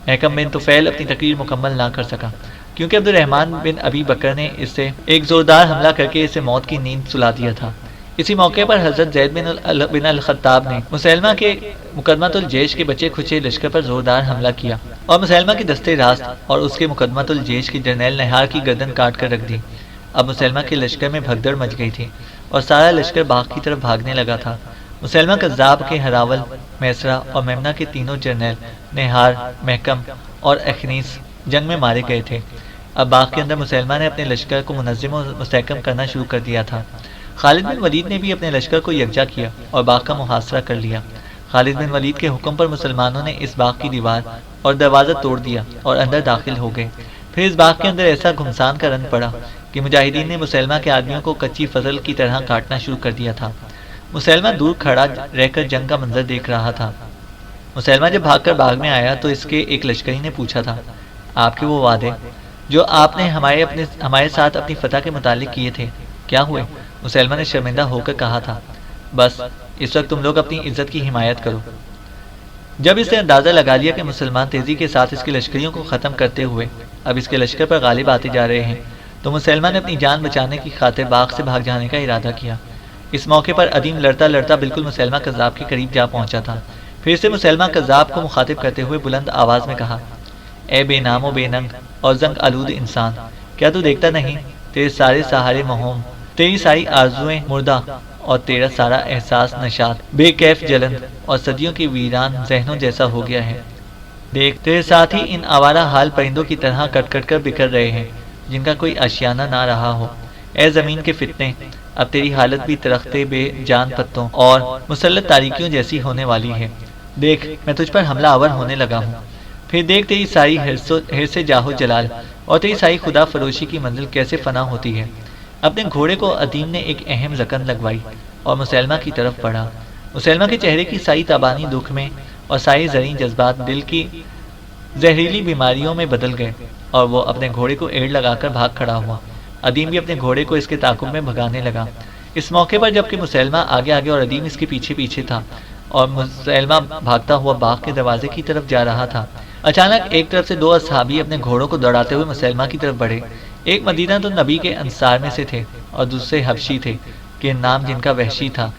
[SPEAKER 2] محکم بن طفیل اپنی تقریر مکمل نہ کر سکا کیونکہ عبد الرحمن بن ابی بکر نے اس سے ایک زوردار حملہ کر کے اسے موت کی نیند سلا دیا تھا۔ اسی موقع پر حضرت زید بن الخطاب نے مسلمہ کے مقدمۃ الجیش کے بچے کھچے لشکر پر زوردار حملہ کیا اور مسلمہ کے دستے راست اور اس کے مقدمۃ الجیش کے جرنیل نہار کی گردن کاٹ کر رکھ دی۔ اب مسلمہ کے لشکر میں بھگدڑ مچ گئی تھی اور سارا لشکر باغ کی طرف بھاگنے لگا تھا۔ مسلمہ کذاب کے ہراول، میسرا اور میمنہ کے تینوں جرنیل نہار، محکم اور اخنیس جنگ میں مارے گئے تھے۔ اب باغ کے اندر مسلمہ نے اپنے لشکر کو منظم و مستحکم کرنا شروع کر دیا تھا۔ خالد بن ولید نے بھی اپنے لشکر کو یکجا کیا اور باغ کا محاصرہ کر لیا۔ خالد بن ولید کے حکم پر مسلمانوں نے اس باغ کی دیوار اور دروازہ توڑ دیا اور اندر داخل ہو گئے۔ پھر اس باغ کے اندر ایسا گھمسان کا رن پڑا کہ مجاہدین نے مسلمہ کے آدمیوں کو کچی فصل کی طرح کاٹنا شروع کر دیا تھا۔ مسلمہ دور کھڑا رہ کر جنگ کا منظر دیکھ رہا تھا۔ مسلمہ جب بھاگ کر باغ میں آیا تو اس کے ایک لشکری نے پوچھا تھا، آپ کے وہ وعدے جو آپ نے ہمارے ساتھ اپنی فتح کے متعلق کیے تھے کیا ہوئے؟ مسلمہ نے شرمندہ ہو کر کہا تھا، بس اس وقت تم لوگ اپنی عزت کی حمایت کرو۔ جب اس نے اندازہ لگا لیا کہ مسلمان تیزی کے ساتھ اس کے لشکریوں کو ختم کرتے ہوئے اب اس کے لشکر پر غالب آتے جا رہے ہیں تو مسلمہ نے اپنی جان بچانے کی خاطر باغ سے بھاگ جانے کا ارادہ کیا۔ اس موقع پر ادیم لڑتا بالکل مسلمہ کذاب کے قریب جا پہنچا تھا۔ پھر سے مسلمہ کذاب کو مخاطب کرتے ہوئے بلند آواز میں کہا، اے بے نام و بے ننگ اور زنگ آلود انسان، کیا تو دیکھتا نہیں تیرے سارے سہارے مہوم، تیری ساری آرزویں مردہ اور تیرا سارا احساس نشاط بے کیف جلند اور صدیوں کی ویران ذہنوں جیسا ہو گیا ہے۔ دیکھ تیرے ساتھ ہی ان آوارہ حال پرندوں کی طرح کٹ کر بکھر رہے ہیں جن کا کوئی آشیانہ نہ رہا ہو۔ اے زمین کے فتنے، اب تیری حالت بھی درختے بے جان پتوں اور مسلط تاریکیوں جیسی ہونے والی ہے۔ دیکھ میں تجھ پر حملہ آور ہونے لگا ہوں۔ پھر دیکھ تیری ساری حرص جاہ و جلال اور تیری ساری خدا فروشی کی منزل کیسے فنا ہوتی ہے۔ اپنے گھوڑے کو ادیم نے ایک اہم زکن لگوائی اور مسلمہ کی طرف بڑھا۔ مسلمہ کے چہرے کی ساری تابانی دکھ میں اور ساری زرعی جذبات دل کی زہریلی بیماریوں میں بدل گئے اور وہ اپنے گھوڑے کو ایڑ لگا کر بھاگ کھڑا ہوا۔ ادیم بھی اپنے گھوڑے کو اس کے تعاقب میں بھگانے لگا۔ اس موقع پر جبکہ مسلمہ آگے اور ادیم اس کے پیچھے تھا اور مسلمہ بھاگتا ہوا باغ کے دروازے کی طرف جا رہا تھا، اچانک ایک طرف سے دو اصحابی اپنے گھوڑوں کو دوڑاتے ہوئے مسلمہ کی طرف بڑھے۔ ایک مدینہ تو نبی کے انصار میں سے تھے اور دوسرے حبشی تھے کہ نام جن کا وحشی تھا۔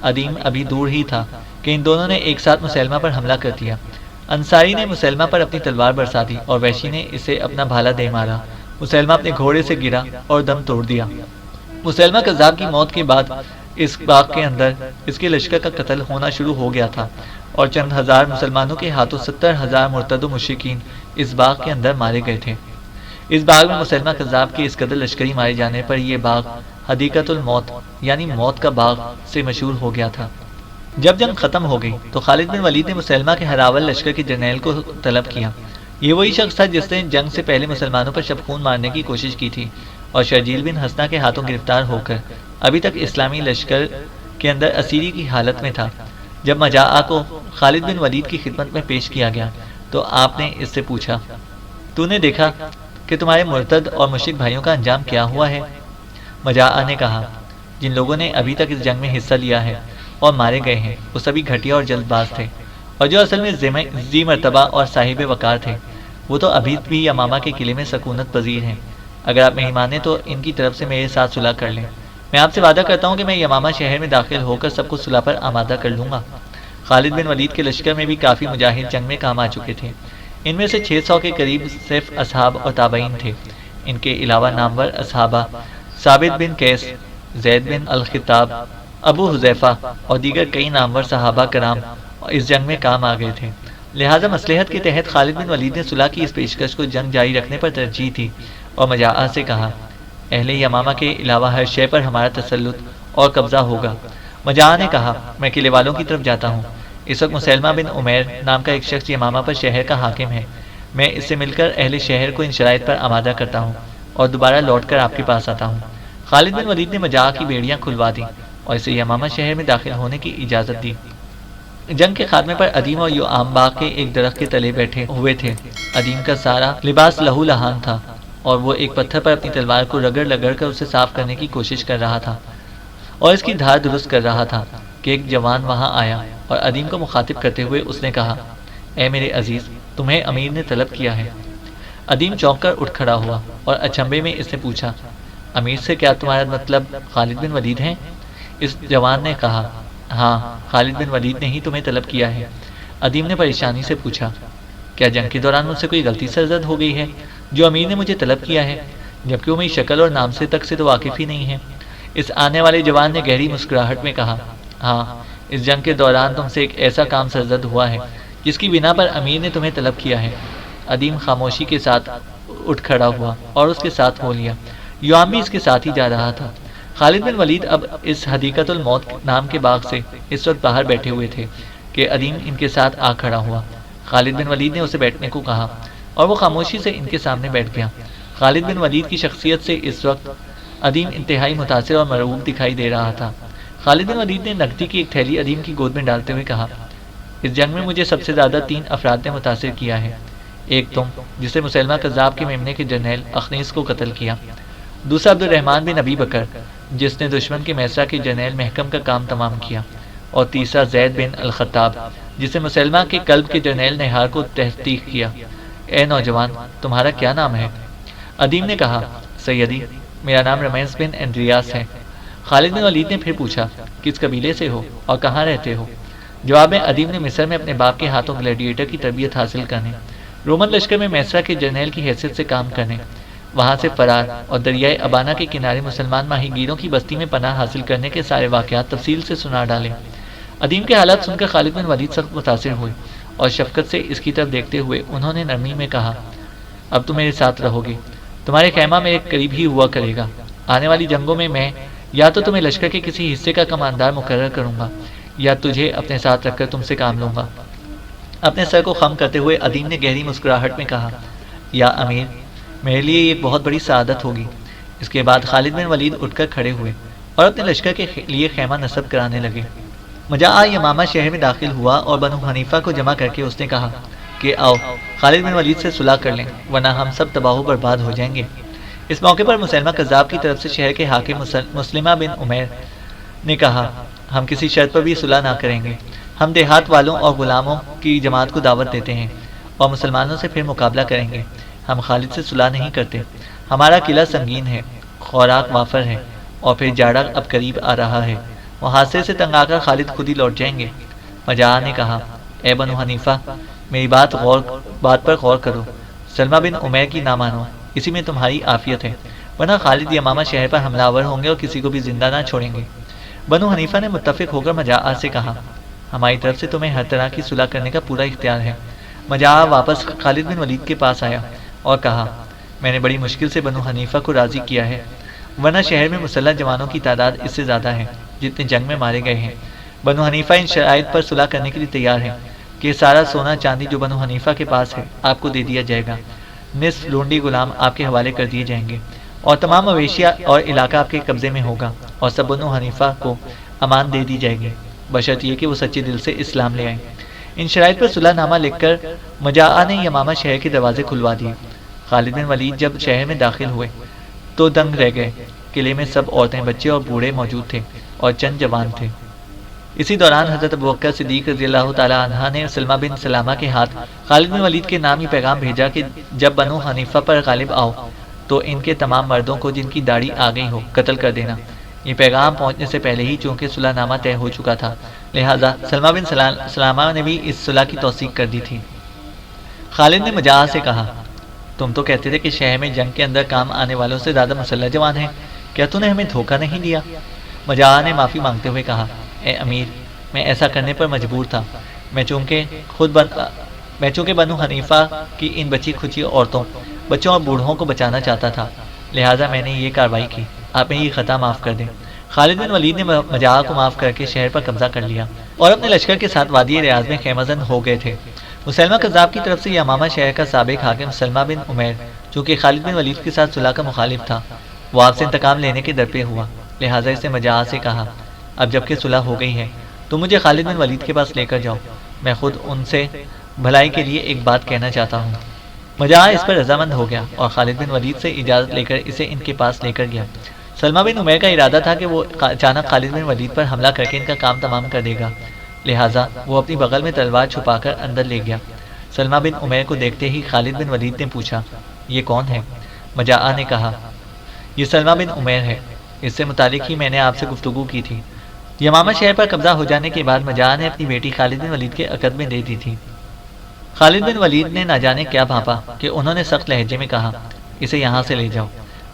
[SPEAKER 2] ادیم ابھی دور ہی تھا کہ ان دونوں نے ایک ساتھ مسلمہ پر حملہ کر دیا۔ انصاری نے مسلمہ پر اپنی تلوار برسا دی اور وحشی نے اسے اپنا بھالا دے مارا۔ مسلمہ اپنے گھوڑے سے گرا اور دم توڑ دیا۔ مسلمہ کذاب کی موت کے بعد اس باغ کے اندر اس کے لشکر کا قتل ہونا شروع ہو گیا تھا اور چند ہزار مسلمانوں کے ہاتھوں 70,000 مرتد و مشرکین اس باغ کے اندر مارے گئے تھے۔ اس باغ میں مسلمہ کذاب کے اس قدر لشکری مارے جانے پر یہ باغ حدیقۃ الموت یعنی موت کا باغ سے مشہور ہو گیا تھا۔ جب جنگ ختم ہو گئی تو خالد بن ولید نے مسلمہ کے ہراول لشکر کے جرنیل کو طلب کیا۔ یہ وہی شخص تھا جس نے جنگ سے پہلے مسلمانوں پر شب خون مارنے کی کوشش کی تھی اور شرجیل بن حسنہ کے ہاتھوں گرفتار ہو کر ابھی تک اسلامی لشکر کے اندر اسیری کی حالت میں تھا۔ جب مجاعہ کو خالد بن ولید کی خدمت میں پیش کیا گیا تو آپ نے اس سے پوچھا، تو نے دیکھا کہ تمہارے مرتد اور مشرک بھائیوں کا انجام کیا ہوا ہے؟ مجاعہ نے کہا، جن لوگوں نے ابھی تک اس جنگ میں حصہ لیا ہے اور مارے گئے ہیں وہ سبھی گھٹیا اور جلد باز تھے اور جو اصل میں ذی مرتبہ اور صاحب وقار تھے، وہ تو ابھی بھی یمامہ کے قلعے میں سکونت پذیر ہیں۔ اگر آپ نہیں مانیں تو ان کی طرف سے میرے ساتھ صلح کر لیں۔ میں آپ سے وعدہ کرتا ہوں کہ میں یمامہ شہر میں داخل ہو کر سب کو صلح پر آمادہ کر لوں گا۔ خالد بن ولید کے لشکر میں بھی کافی مجاہد جنگ میں کام آ چکے تھے۔ ان میں سے 600 کے قریب صرف اصحاب اور تابعین تھے۔ ان کے علاوہ نامور اصحابہ ثابت بن قیس، زید بن الخطاب، ابو حذیفہ اور دیگر کئی نامور صحابہ کرام اس جنگ میں کام آ گئے تھے۔ لہٰذا مصلحت کے تحت خالد بن ولید نے صلح کی اس پیشکش کو جنگ جاری رکھنے پر ترجیح دی اور مجاعہ سے کہا، اہل یمامہ کے علاوہ ہر شے پر ہمارا تسلط اور قبضہ ہوگا۔ مجاعہ نے کہا، میں قلعے والوں کی طرف جاتا ہوں۔ اس وقت مسلمہ بن عمیر نام کا ایک شخص یمامہ پر شہر کا حاکم ہے۔ میں اس سے مل کر اہل شہر کو ان شرائط پر آمادہ کرتا ہوں اور دوبارہ لوٹ کر آپ کے پاس آتا ہوں۔ خالد بن ولید نے مجاعہ کی بیڑیاں کھلوا دیں اور اسے یمامہ شہر میں داخل ہونے کی اجازت دی۔ جنگ کے خاتمے پر ادیم اور یوآم باغ کے ایک درخت کے تلے بیٹھے ہوئے تھے۔ ادیم کا سارا لباس لہو لہان تھا اور وہ ایک پتھر پر اپنی تلوار کو رگڑ رگڑ کر اسے صاف کرنے کی کوشش کر رہا تھا اور اس کی دھار درست کر رہا تھا کہ ایک جوان وہاں آیا اور ادیم کو مخاطب کرتے ہوئے اس نے کہا، اے میرے عزیز، تمہیں امیر نے طلب کیا ہے۔ ادیم چونک کر اٹھ کھڑا ہوا اور اچنبے میں اس نے پوچھا، امیر سے کیا تمہارا مطلب خالد بن ولید ہیں؟ اس جوان نے کہا، ہاں، خالد بن ولید نے ہی تمہیں طلب کیا ہے۔ ادیم نے پریشانی سے پوچھا، کیا جنگ کے دوران مجھ سے کوئی غلطی سرزد ہو گئی ہے جو امیر نے مجھے طلب کیا ہے، جبکہ وہ میری شکل اور نام سے تک سے تو واقف ہی نہیں ہے؟ اس آنے والے جوان نے گہری مسکراہٹ میں کہا، ہاں، اس جنگ کے دوران تم سے ایک ایسا کام سرزد ہوا ہے جس کی بنا پر امیر نے تمہیں طلب کیا ہے۔ ادیم خاموشی کے ساتھ اٹھ کھڑا ہوا اور اس کے ساتھ ہو لیا۔ یوآم بھی اس کے ساتھ ہی جا رہا تھا۔ خالد بن ولید اب اس حدیقۃ الموت نام کے باغ سے اس وقت باہر بیٹھے ہوئے تھے کہ ادیم ان کے ساتھ آ کھڑا ہوا۔ خالد بن ولید نے اسے بیٹھنے کو کہا اور وہ خاموشی سے ان کے سامنے بیٹھ گیا۔ خالد بن ولید کی شخصیت سے اس وقت ادیم انتہائی متاثر اور مرعوب دکھائی دے رہا تھا۔ خالد بن ولید نے نقدی کی ایک تھیلی ادیم کی گود میں ڈالتے ہوئے کہا، اس جنگ میں مجھے سب سے زیادہ 3 افراد نے متاثر کیا ہے۔ ایک تم، جسے مسلمہ کذاب کے میمنے کے جرنیل اخنیس کو قتل کیا۔ دوسرا عبد الرحمن بن ابی بکر، جس نے دشمن کے میسرہ کے جرنیل محکم کا کام تمام کیا۔ اور تیسرا زید بن الخطاب، جسے مسلمہ کے قلب کے جرنیل نہار کو تحقیق کیا۔ اے نوجوان، تمہارا کیا نام ہے؟ ادیم نے کہا، سیدی، میرا نام رمیس بن اندریاس ہے۔ خالد بن ولید نے پھر پوچھا، کس قبیلے سے ہو اور کہاں رہتے ہو؟ جواب میں ادیم نے مصر میں اپنے باپ کے ہاتھوں گلیڈیٹر کی تربیت حاصل کرنے، رومن لشکر میں میسرہ کے جرنیل کی حیثیت سے کام کرنے، وہاں سے فرار اور دریائے ابانا کے کنارے مسلمان ماہی گیروں کی بستی میں پناہ حاصل کرنے کے سارے واقعات تفصیل سے سنا ڈالے۔ ادیم کے حالات سن کر خالد بن ولید سخت متاثر ہوئے اور شفقت سے اس کی طرف دیکھتے ہوئے انہوں نے نرمی میں کہا، اب تم میرے ساتھ رہو گے، تمہارے خیمہ میرے قریب ہی ہوا کرے گا۔ آنے والی جنگوں میں یا تو تمہیں لشکر کے کسی حصے کا کماندار مقرر کروں گا یا تجھے اپنے ساتھ رکھ کر تم سے کام لوں گا۔ اپنے سر کو خم کرتے ہوئے ادیم نے گہری مسکراہٹ میں کہا، یا امیر، میرے لیے یہ بہت بڑی سعادت ہوگی۔ اس کے بعد خالد بن ولید اٹھ کر کھڑے ہوئے اور اپنے لشکر کے لیے خیمہ نصب کرانے لگے۔ مجاعہ یمامہ شہر میں داخل ہوا اور بنو حنیفہ کو جمع کر کے اس نے کہا کہ آؤ خالد بن ولید سے صلح کر لیں، ورنہ ہم سب تباہ و برباد ہو جائیں گے۔ اس موقع پر مسلمہ کذاب کی طرف سے شہر کے حاکم مسلمہ بن عمیر نے کہا، ہم کسی شرط پر بھی صلح نہ کریں گے۔ ہم دیہات والوں اور غلاموں کی جماعت کو دعوت دیتے ہیں اور مسلمانوں سے پھر مقابلہ کریں گے۔ ہم خالد سے صلح نہیں کرتے۔ ہمارا قلعہ سنگین ہے، خوراک وافر ہے اور پھر جاڑا اب قریب آ رہا ہے، وہ حادثے سے تنگ آ کر خالد خود ہی لوٹ جائیں گے۔ مجاعہ نے کہا، اے بنو حنیفہ، میری بات پر غور کرو، سلمہ بن عمیر کی نہ مانو، اسی میں تمہاری عافیت ہے، ورنہ خالد یمامہ شہر پر حملہ آور ہوں گے اور کسی کو بھی زندہ نہ چھوڑیں گے۔ بنو حنیفہ نے متفق ہو کر مجاعہ سے کہا، ہماری طرف سے تمہیں ہر طرح کی صلح کرنے کا پورا اختیار ہے۔ مجاعہ واپس خالد بن ولید کے پاس آیا اور کہا، میں نے بڑی مشکل سے بنو حنیفہ کو راضی کیا ہے، ورنہ شہر میں مسلح جوانوں کی تعداد اس سے زیادہ ہے جتنے جنگ میں مارے گئے ہیں۔ بنو حنیفہ ان شرائط پر صلح کرنے کے لیے تیار ہے کہ سارا سونا چاندی جو بنو حنیفہ کے پاس ہے آپ کو دے دیا جائے گا، نصف لونڈی غلام آپ کے حوالے کر دیے جائیں گے اور تمام مویشی اور علاقہ آپ کے قبضے میں ہوگا، اور سب بنو حنیفہ کو امان دے دی جائے گی بشرط یہ کہ وہ سچے دل سے اسلام لے آئیں۔ ان شرائط پر صلح نامہ لکھ کر مجاعہ نے یمامہ شہر کے دروازے کھلوا دیے۔ خالد بن ولید جب شہر میں داخل ہوئے تو دنگ رہ گئے۔ قلعے میں سب عورتیں، بچے اور بوڑھے موجود تھے اور چند جوان تھے۔ اسی دوران حضرت ابوبکر صدیق رضی اللہ تعالی عنہ نے سلمہ بن سلامہ کے ہاتھ خالد بن ولید کے نام یہ پیغام بھیجا کہ جب بنو حنیفہ پر غالب آؤ تو ان کے تمام مردوں کو جن کی داڑھی آ گئی ہو قتل کر دینا۔ یہ پیغام پہنچنے سے پہلے ہی چونکہ صلح نامہ طے ہو چکا تھا، لہٰذا سلمہ بن سلامہ نے بھی اس صلح کی توثیق کر دی تھی۔ خالد نے مجاہ سے کہا، تم تو کہتے تھے کہ شہر میں جنگ کے اندر کام آنے والوں سے زیادہ مسلح جوان ہیں، کیا تو نے ہمیں دھوکہ نہیں دیا؟ مجاہ نے معافی مانگتے ہوئے کہا، اے امیر، میں ایسا کرنے پر مجبور تھا۔ میں چونکہ بنو حنیفہ کی ان بچی کھچی عورتوں، بچوں اور بوڑھوں کو بچانا چاہتا تھا، لہٰذا میں نے یہ کارروائی کی۔ آپ یہ خطا معاف کر دیں۔ خالد بن ولید نے مجاہ کو معاف کر کے شہر پر قبضہ کر لیا اور اپنے لشکر کے ساتھ وادی ریاض میں خیمہ زن ہو گئے تھے۔ مسلمہ کذاب کی طرف سے یمامہ شہر کا سابق حاکم سلمہ بن عمیر، چونکہ خالد بن ولید کے ساتھ صلح کا مخالف تھا، وہ آپ سے انتقام لینے کے درپے ہوا، لہٰذا اس نے مجاہ سے کہا، اب جب کہ صلح ہو گئی ہے تو مجھے خالد بن ولید کے پاس لے کر جاؤ، میں خود ان سے بھلائی کے لیے ایک بات کہنا چاہتا ہوں۔ مجاہ اس پر رضامند ہو گیا اور خالد بن ولید سے اجازت لے کر اسے ان کے پاس لے کر گیا۔ سلمہ بن عمیر کا ارادہ تھا کہ وہ اچانک خالد بن ولید پر حملہ کر کے ان کا کام تمام کر دے گا، لہٰذا وہ اپنی بغل میں تلوار چھپا کر اندر لے گیا۔ سلمہ بن عمیر کو دیکھتے ہی خالد بن ولید نے پوچھا، یہ کون ہے؟ مجاہ نے کہا، یہ سلمہ بن عمیر ہے، اس سے متعلق ہی میں نے آپ سے گفتگو کی تھی۔ یمامہ شہر پر قبضہ ہو جانے کے بعد مجاہ نے اپنی بیٹی خالد بن ولید کے عقد میں دے دی تھی۔ خالد بن ولید نے نہ جانے کیا بھانپا کہ انہوں نے سخت لہجے میں کہا، اسے یہاں سے لے جاؤ۔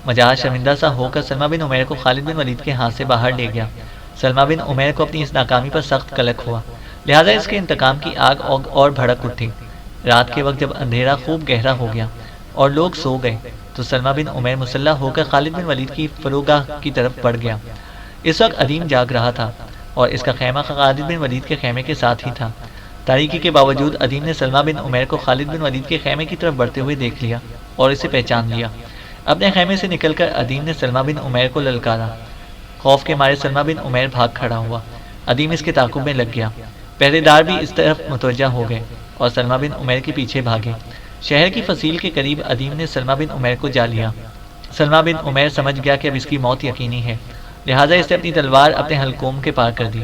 [SPEAKER 2] مجاہ شرمندہ سا ہو کر سلمہ بن عمیر کو خالد بن ولید کے ہاتھ سے باہر لے گیا۔ سلمہ بن عمیر کو اپنی اس ناکامی پر سخت قلق ہوا، لہٰذا اس کے انتقام کی آگ اور بھڑک اٹھی۔ رات کے وقت جب اندھیرا خوب گہرا ہو گیا اور لوگ سو گئے تو سلمہ بن عمیر مسلح ہو کر خالد بن ولید کی فروگاہ کی طرف بڑھ گیا۔ اس وقت عدیم جاگ رہا تھا اور اس کا خیمہ خالد بن ولید کے خیمے کے ساتھ ہی تھا۔ تاریکی کے باوجود عدیم نے سلمہ بن عمیر کو خالد بن ولید کے خیمے کی طرف بڑھتے ہوئے دیکھ لیا اور اسے پہچان لیا۔ اپنے خیمے سے نکل کر عدیم نے سلمہ بن عمیر کو للکارا۔ خوف کے مارے سلمہ بن عمیر بھاگ کھڑا ہوا۔ عدیم اس کے تعاقب میں لگ گیا۔ پہرے دار بھی اس طرف متوجہ ہو گئے اور سلمہ بن عمیر کے پیچھے بھاگے۔ شہر کی فصیل کے قریب عدیم نے سلمہ بن عمیر کو جا لیا۔ سلمہ بن عمیر سمجھ گیا کہ اب اس کی موت یقینی ہے، لہٰذا اس نے اپنی تلوار اپنے حلقوم کے پار کر دی۔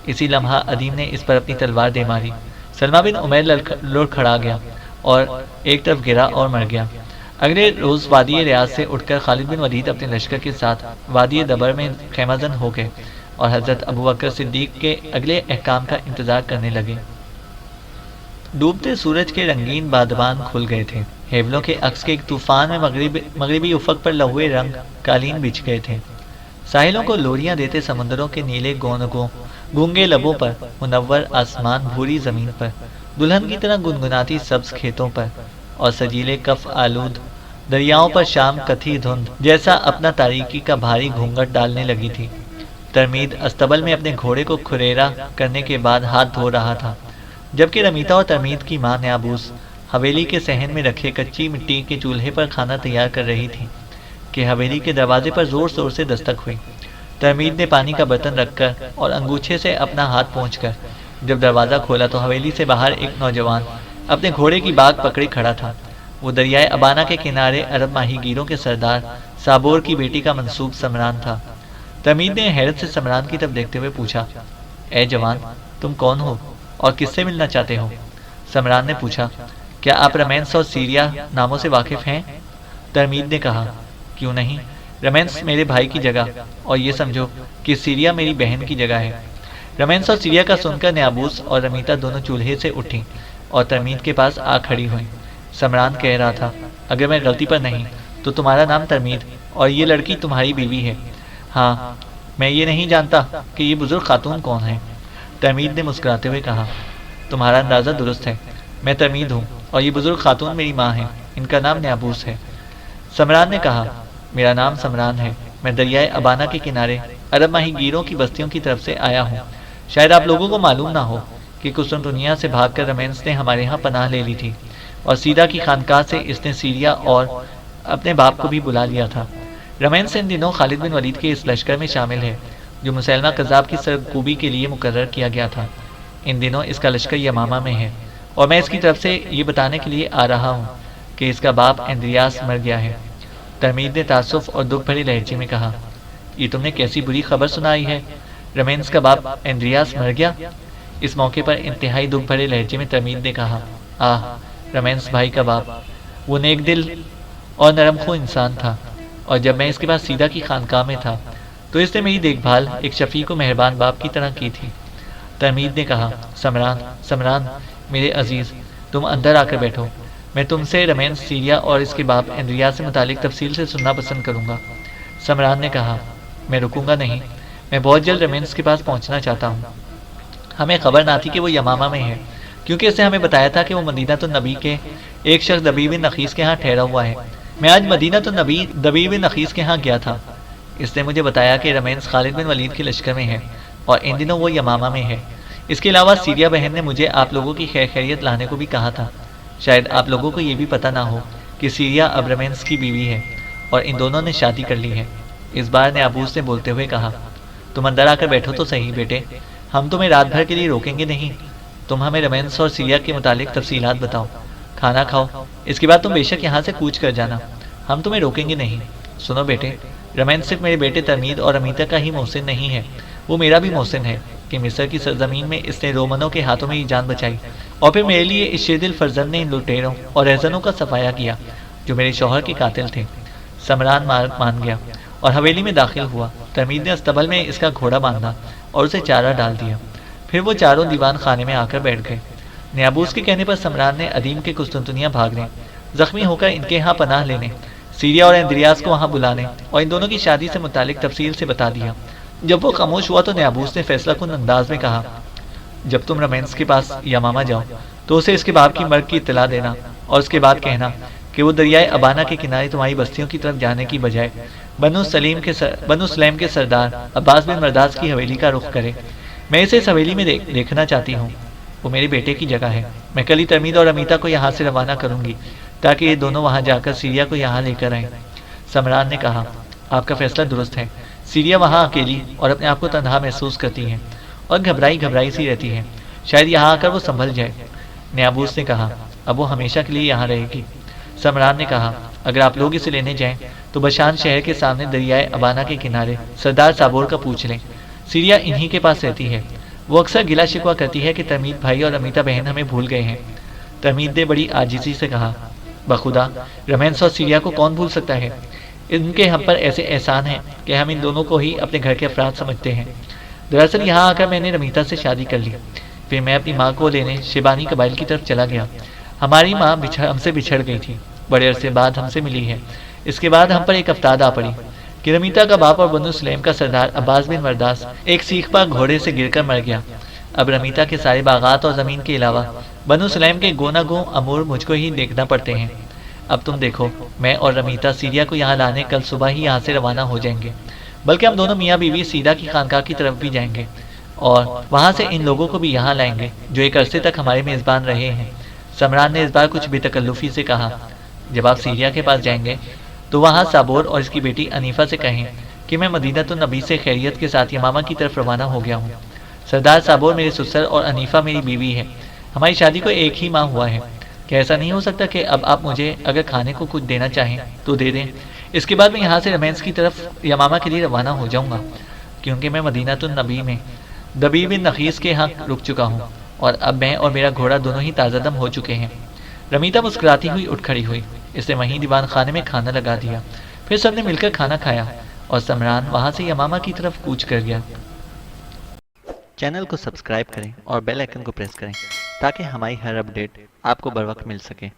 [SPEAKER 2] اسی لمحہ عدیم نے اس پر اپنی تلوار دے ماری۔ سلمہ بن عمیر لڑکھڑا گیا اور ایک طرف گرا اور مر گیا۔ اگلے روز وادی ریاض سے اٹھ کر خالد بن ولید اپنے لشکر کے ساتھ وادی دبر میں خیمہ زن ہو گئے اور حضرت ابوبکر صدیق کے اگلے احکام کا انتظار کرنے لگے۔ ڈوبتے سورج کے رنگین بادبان کھل گئے تھے۔ ہیولوں کے عکس کے ایک طوفان میں مغربی افق پر لہوے رنگ قالین بچھ گئے تھے۔ ساحلوں کو لوریاں دیتے سمندروں کے نیلے گونگے لبوں پر، منور آسمان بھوری زمین پر، دلہن کی طرح گنگناتی سبز کھیتوں پر اور سجیلے کف آلود دریاؤں پر شام کتھی دھند جیسا اپنا تاریکی کا بھاری گھونگھٹ ڈالنے لگی تھی۔ ترمید استبل میں اپنے گھوڑے کو کھریرا کرنے کے بعد ہاتھ دھو رہا تھا، جبکہ رمیتا اور ترمید کی ماں نیابوس حویلی کے صحن میں رکھے کچی مٹی کے چولہے پر کھانا تیار کر رہی تھی کہ حویلی کے دروازے پر زور زور سے دستک ہوئی۔ ترمید نے پانی کا برتن رکھ کر اور انگوچھے سے اپنا ہاتھ پہنچ کر جب دروازہ کھولا تو حویلی سے باہر ایک نوجوان اپنے گھوڑے کی باگ پکڑے کھڑا تھا۔ وہ دریائے ابانا کے کنارے عرب ماہی گیروں کے سردار سابور کی بیٹی کا منسوب سمران تھا۔ ترمید نے حیرت سے سمران کی طرف دیکھتے ہوئے پوچھا، اے جوان، تم کون ہو اور کس سے ملنا چاہتے ہو؟ سمران نے پوچھا، کیا آپ رمینس اور سیریا ناموں سے واقف ہیں؟ ترمید نے کہا، کیوں نہیں، رمینس میرے بھائی کی جگہ اور یہ سمجھو کہ سیریا میری بہن کی جگہ ہے۔ رمینس اور سیریا کا سن کر نیابوس اور رمیتا دونوں چولہے سے اٹھیں اور ترمید کے پاس آ کھڑی ہوئیں۔ سمران کہہ رہا تھا، اگر میں غلطی پر نہیں تو تمہارا نام ترمید اور یہ لڑکی تمہاری بیوی ہے۔ ہاں، میں یہ نہیں جانتا کہ یہ بزرگ خاتون کون ہے۔ ترمید نے مسکراتے ہوئے کہا، تمہارا اندازہ درست ہے، میں ترمید ہوں اور یہ بزرگ خاتون میری ماں ہے، ان کا نام نیابوس ہے۔ سمران نے کہا، میرا نام سمران ہے، میں دریائے ابانا کے کنارے عرب ماہی گیروں کی بستیوں کی طرف سے آیا ہوں۔ شاید آپ لوگوں کو معلوم نہ ہو کہ قسطنطنیہ سے بھاگ کر رمینس نے ہمارے ہاں پناہ لے لی تھی اور سیدھا کی خانقاہ سے اس نے سیریا اور اپنے باپ کو بھی بلا لیا تھا۔ رمینس ان دنوں خالد بن ولید کے اس لشکر میں شامل ہے جو مسلمہ کذاب کی سرکوبی کے لیے مقرر کیا گیا تھا۔ ان دنوں اس کا لشکر یمامہ میں ہے اور میں اس کی طرف سے یہ بتانے کے لیے آ رہا ہوں کہ اس کا باپ اندریاس مر گیا ہے۔ ترمید نے تعصف اور دکھ بھرے لہجے میں کہا، یہ تم نے کیسی بری خبر سنائی ہے؟ رمینس کا باپ اندریاس مر گیا؟ اس موقع پر انتہائی دکھ بھرے لہجے میں ترمید نے کہا، آہ، رمینس بھائی کا باپ، وہ نیک دل اور نرم خو انسان تھا، اور جب میں اس کے پاس سیدھا کی خانقاہ میں تھا تو اس نے میری دیکھ بھال ایک شفیق و مہربان باپ کی طرح کی تھی۔ ترمید نے کہا، سمران میرے عزیز، تم اندر آ کر بیٹھو، میں تم سے رمینس سیریا اور اس کے باپ اندریا سے متعلق تفصیل سے سننا پسند کروں گا۔ سمران نے کہا، میں رکوں گا نہیں، میں بہت جلد رمینس کے پاس پہنچنا چاہتا ہوں۔ ہمیں خبر نہ تھی کہ وہ یمامہ میں ہے، کیونکہ اس نے ہمیں بتایا تھا کہ وہ مدینہ النبی کے ایک شخص دبیب نخیس کے ہاں ٹھہرا ہوا ہے۔ میں آج مدینہ النبی دبیب نخیس کے ہاں گیا تھا۔ اس نے مجھے بتایا کہ رمینس خالد بن ولید کے لشکر میں ہے اور ان دنوں وہ یمامہ میں ہے۔ اس کے علاوہ سیریا بہن نے مجھے آپ لوگوں کی خیریت لانے کو بھی کہا تھا۔ شاید آپ لوگوں کو یہ بھی پتہ نہ ہو کہ سیریا اب رمینس کی بیوی ہے اور ان دونوں نے شادی کر لی ہے۔ اس بار نے ابوس نے بولتے ہوئے کہا، تم اندر آ کر بیٹھو تو صحیح بیٹے، ہم تمہیں رات بھر کے لیے روکیں گے نہیں، تم ہمیں رمینس اور سیریا کے متعلق تفصیلات بتاؤ، کھانا کھاؤ، اس کے بعد تم بے شک یہاں سے کوچ کر جانا، ہم تمہیں روکیں گے نہیں۔ سنو بیٹے، رمینس صرف میرے بیٹے ترمید اور امیتا کا ہی محسن نہیں ہے، وہ میرا بھی محسن ہے کہ مصر کی سرزمین میں اس نے رومنوں کے ہاتھوں میں یہ جان بچائی، اور پھر میرے لیے اس شیردل فرزند نے ان لٹیروں اور رہزنوں کا صفایا کیا جو میرے شوہر کے قاتل تھے۔ سمران مان گیا اور حویلی میں داخل ہوا۔ ترمید نے استبل میں اس کا گھوڑا باندھا اور اسے چارہ ڈال دیا، پھر وہ چاروں دیوان خانے میں آ کر بیٹھ گئے۔ نیابوس کے کہنے پر سمران نے ادیم کے قسطنطنیہ بھاگنے، زخمی ہو کر ان کے ہاں پناہ لینے، سیریا اور اندریاس کو وہاں بلانے اور ان دونوں کی شادی سے متعلق تفصیل سے بتا دیا۔ جب وہ خاموش ہوا تو نیابوس نے فیصلہ کن انداز میں کہا، جب تم رمینس کے پاس یمامہ جاؤ تو اسے اس کے باپ کی مرگ کی اطلاع دینا اور اس کے بعد کہنا کہ وہ دریائے ابانا کے کنارے تمہاری بستیوں کی طرف جانے کی بجائے بنو سلیم کے سردار عباس بن مرداس کی حویلی کا رخ کرے۔ میں اسے اس حویلی میں دیکھنا چاہتی ہوں، وہ میرے بیٹے کی جگہ ہے۔ میں کل ہی ترمید اور امیتا کو یہاں سے روانہ کروں گی تاکہ یہ دونوں وہاں جا کر سیریا کو یہاں لے کر آئیں۔ سمران نے کہا، آپ کا فیصلہ درست ہے، سیریا وہاں اکیلی اور اپنے آپ کو تنہا محسوس کرتی ہے اور گھبرائی سی رہتی ہے، شاید یہاں آ کر وہ سنبھل جائے۔ نیابوس نے کہا، اب وہ ہمیشہ کے لیے یہاں رہے گی۔ سمران نے کہا، اگر آپ لوگ اسے لینے جائیں تو بشان شہر کے سامنے دریائے ابانا کے کنارے سردار سابور کا پوچھ لیں، سیریا انہی کے پاس رہتی ہے۔ وہ اکثر گلا شکوہ کرتی ہے کہ ترمید بھائی اور امیتا بہن ہمیں بھول گئے ہیں۔ ترمید نے بڑی عاجزی سے کہا، بخدا رمینس اور سیریا کو کون بھول سکتا ہے، ان کے ہم پر ایسے احسان ہیں کہ ہم ان دونوں کو ہی اپنے گھر کے افراد سمجھتے ہیں۔ دراصل یہاں آ کر میں نے رمیتا سے شادی کر لی، پھر میں اپنی ماں کو لینے شیبانی قبائل کی طرف چلا گیا۔ ہماری ماں ہم سے بچھڑ گئی تھی، بڑے عرصے بعد ہم سے ملی ہے۔ اس کے بعد ہم پر ایک افتاد آ پڑی کہ رمیتا کا باپ اور بنو سلیم کا سردار عباس بن مرداس ایک سیخ پا گھوڑے سے گر کر مر گیا۔ اب رمیتا کے سارے باغات اور زمین کے علاوہ بنو سلیم کے گونا گو امور مجھ کو ہی دیکھنا پڑتے ہیں۔ اب تم دیکھو، میں اور رمیتا سیریا کو یہاں لانے کل صبح ہی یہاں سے روانہ ہو جائیں گے، بلکہ ہم دونوں میاں بیوی سیدھا کی خانقاہ کی طرف بھی جائیں گے اور وہاں سے ان لوگوں کو بھی یہاں لائیں گے جو ایک عرصے تک ہمارے میزبان رہے ہیں۔ سمران نے اس بار کچھ بے تکلفی سے کہا، جب آپ سیریا کے پاس جائیں گے تو وہاں سابور اور اس کی بیٹی انیفا سے کہیں کہ میں مدینہ النبی سے خیریت کے ساتھ یمامہ کی طرف روانہ ہو گیا ہوں۔ سردار سابور میرے سسر اور انیفا میری بیوی ہے، ہماری شادی کو ایک ہی ماہ ہوا ہے۔ کہ ایسا نہیں ہو سکتا کہ اب آپ مجھے اگر کھانے کو کچھ دینا چاہیں تو دے دیں؟ اس کے بعد میں یہاں سے رمینس کی طرف یمامہ کے لیے روانہ ہو جاؤں گا، کیونکہ میں مدینہ النبی میں دبیب نخیس کے ہاں رک چکا ہوں اور اب میں اور میرا گھوڑا دونوں ہی تازہ دم ہو چکے ہیں۔ رمیتا مسکراتی ہوئی اٹھ کھڑی ہوئی، اس نے وہیں دیوان خانے میں کھانا لگا دیا، پھر سب نے مل کر کھانا کھایا اور سمران وہاں سے یمامہ کی طرف کوچ کر گیا۔
[SPEAKER 3] چینل کو سبسکرائب کریں اور بیل آئیکن کو پریس کریں تاکہ ہماری ہر اپڈیٹ آپ کو بر وقت مل سکے۔